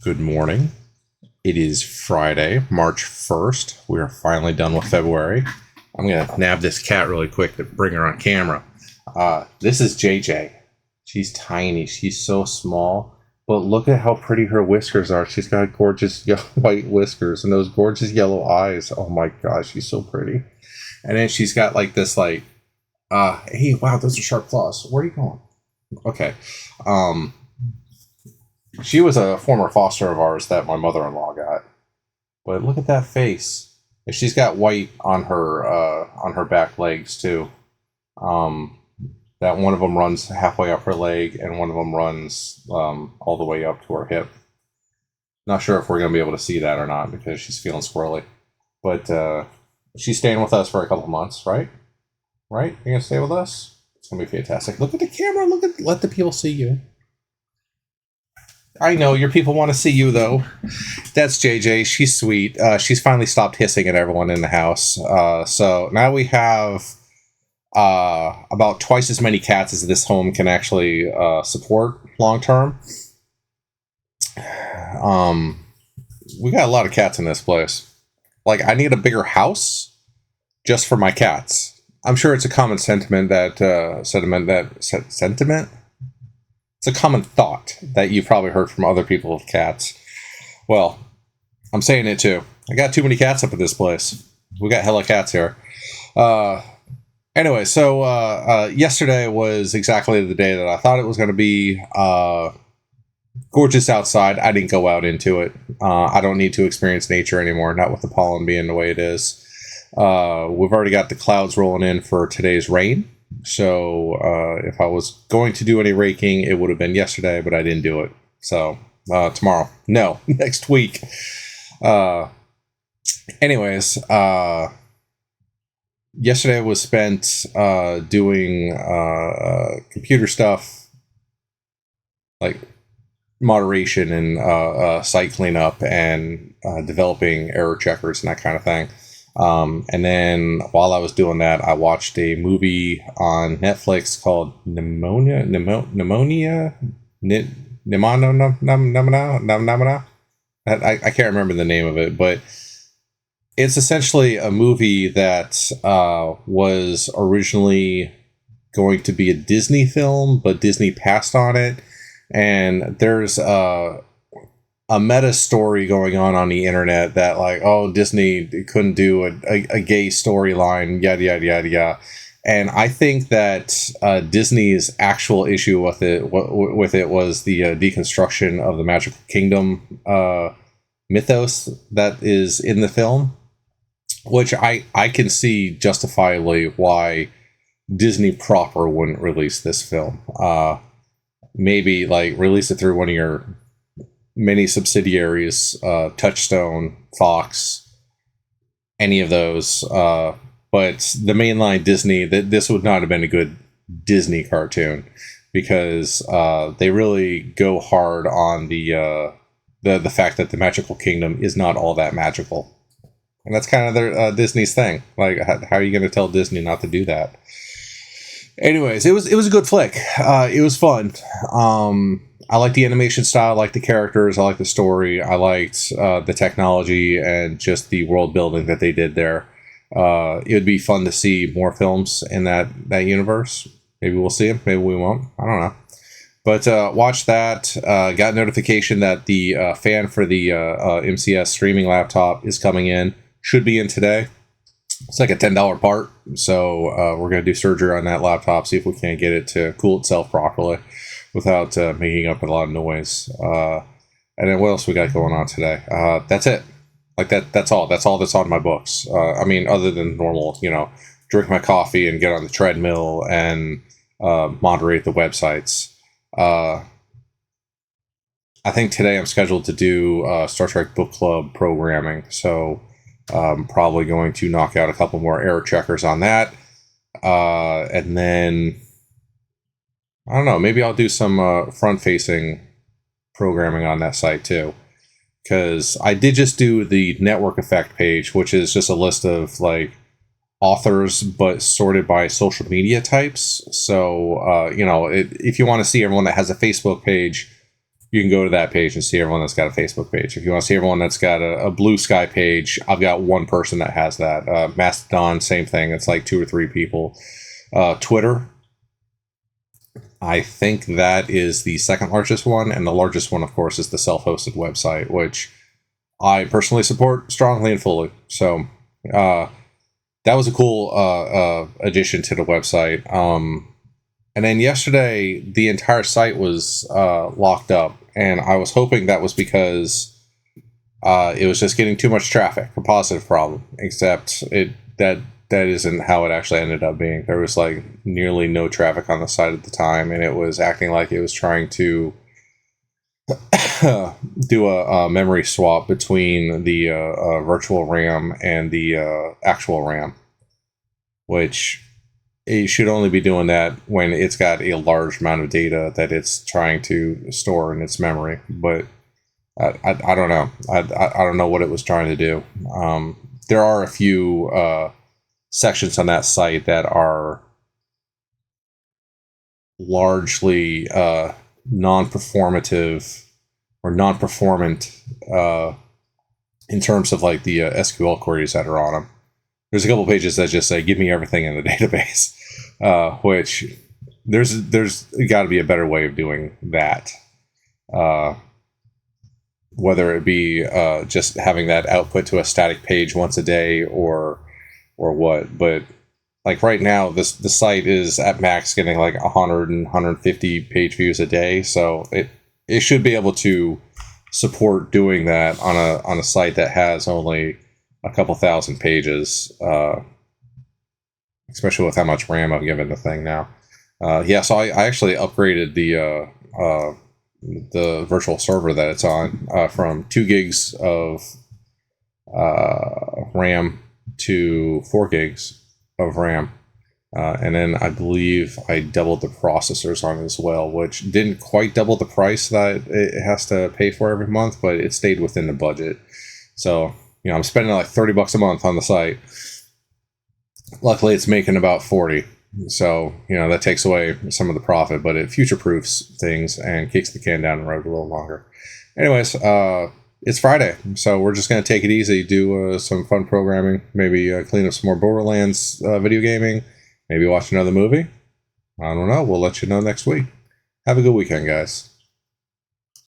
Good morning. It is Friday, March 1st. We are finally done with February. I'm going to nab this cat really quick to bring her on camera. This is JJ. She's tiny. She's so small. But look at how pretty her whiskers are. She's got gorgeous white whiskers and those gorgeous yellow eyes. Oh my gosh, she's so pretty. And then she's got like this hey, wow, those are sharp claws. Where are you going? Okay. She was a former foster of ours that my mother-in-law got. But look at that face. And she's got white on her back legs too. That one of them runs halfway up her leg, and one of them runs all the way up to her hip. Not sure if we're gonna be able to see that or not because she's feeling squirrely. But she's staying with us for a couple months, right? Right? You're gonna stay with us? It's gonna be fantastic. Look at the camera. Let the people see you. I know your people want to see you though. That's JJ. She's sweet. She's finally stopped hissing at everyone in the house. So now we have about twice as many cats as this home can actually support long term. We got a lot of cats in this place. Like, I need a bigger house just for my cats. I'm sure it's a common sentiment sentiment. It's a common thought that you've probably heard from other people with cats. Well, I'm saying it too. I got too many cats up at this place. We got hella cats here. Anyway, so yesterday was exactly the day that I thought it was going to be. Gorgeous outside. I didn't go out into it. I don't need to experience nature anymore, not with the pollen being the way it is. We've already got the clouds rolling in for today's rain. So if I was going to do any raking, it would have been yesterday, but I didn't do it. So tomorrow. No, next week. Anyways, yesterday was spent doing computer stuff, like moderation and site cleanup and developing error checkers and that kind of thing. And then while I was doing that, I watched a movie on Netflix called Pneumonia. I can't remember the name of it, but it's essentially a movie that was originally going to be a Disney film, but Disney passed on it. And there's a meta story going on the internet that, like, oh, Disney couldn't do a gay storyline, yada yada yada yada. And I think that Disney's actual issue with it was the deconstruction of the Magical Kingdom mythos that is in the film, which I can see justifiably why Disney proper wouldn't release this film. Maybe like release it through one of your many subsidiaries, Touchstone, Fox, any of those. But the mainline Disney, this would not have been a good Disney cartoon because they really go hard on the fact that the Magical Kingdom is not all that magical, and that's kind of their Disney's thing. Like, how are you going to tell Disney not to do that? Anyways, it was a good flick. It was fun. I like the animation style, I like the characters, I like the story, I liked the technology and just the world building that they did there. It would be fun to see more films in that universe. Maybe we'll see them, maybe we won't. I don't know. But watch that. Got notification that the fan for the MCS streaming laptop is coming in. Should be in today. It's like a $10 part. So we're going to do surgery on that laptop, see if we can't get it to cool itself properly without making up a lot of noise. And then what else we got going on today? That's it. Like that's all that's on my books. I mean, other than normal, drink my coffee and get on the treadmill and moderate the websites. I think today I'm scheduled to do Star Trek book club programming. So I'm probably going to knock out a couple more error checkers on that. And then I don't know, maybe I'll do some front-facing programming on that site too. Because I did just do the network effect page, which is just a list of like authors, but sorted by social media types. So, if you want to see everyone that has a Facebook page, you can go to that page and see everyone that's got a Facebook page. If you want to see everyone that's got a Blue Sky page, I've got one person that has that. Mastodon, same thing. It's like 2 or 3 people. Twitter, I think that is the second largest one, and the largest one, of course, is the self-hosted website, which I personally support strongly and fully. So that was a cool addition to the website. And then yesterday, the entire site was locked up, and I was hoping that was because it was just getting too much traffic, a positive problem. Except that isn't how it actually ended up being. There was like nearly no traffic on the site at the time, and it was acting like it was trying to do a memory swap between the virtual RAM and the actual RAM, which it should only be doing that when it's got a large amount of data that it's trying to store in its memory. But I don't know. I don't know what it was trying to do. There are a few sections on that site that are largely non-performative or non-performant in terms of like the SQL queries that are on them. There's a couple pages that just say, give me everything in the database, which there's got to be a better way of doing that. Whether it be just having that output to a static page once a day or what. But like right now, the site is at max getting like 100 and 150 page views a day. So it should be able to support doing that on a site that has only a couple thousand pages, especially with how much RAM I've given the thing now. So I actually upgraded the virtual server that it's on from 2 gigs of RAM to 4 gigs of RAM. And then I believe I doubled the processors on it as well, which didn't quite double the price that it has to pay for every month, but it stayed within the budget. So, I'm spending like $30 a month on the site. Luckily, it's making about 40. So, that takes away some of the profit, but it future-proofs things and kicks the can down the road a little longer. Anyways, it's Friday, so we're just going to take it easy, do some fun programming, maybe clean up some more Borderlands video gaming, maybe watch another movie. I don't know. We'll let you know next week. Have a good weekend, guys.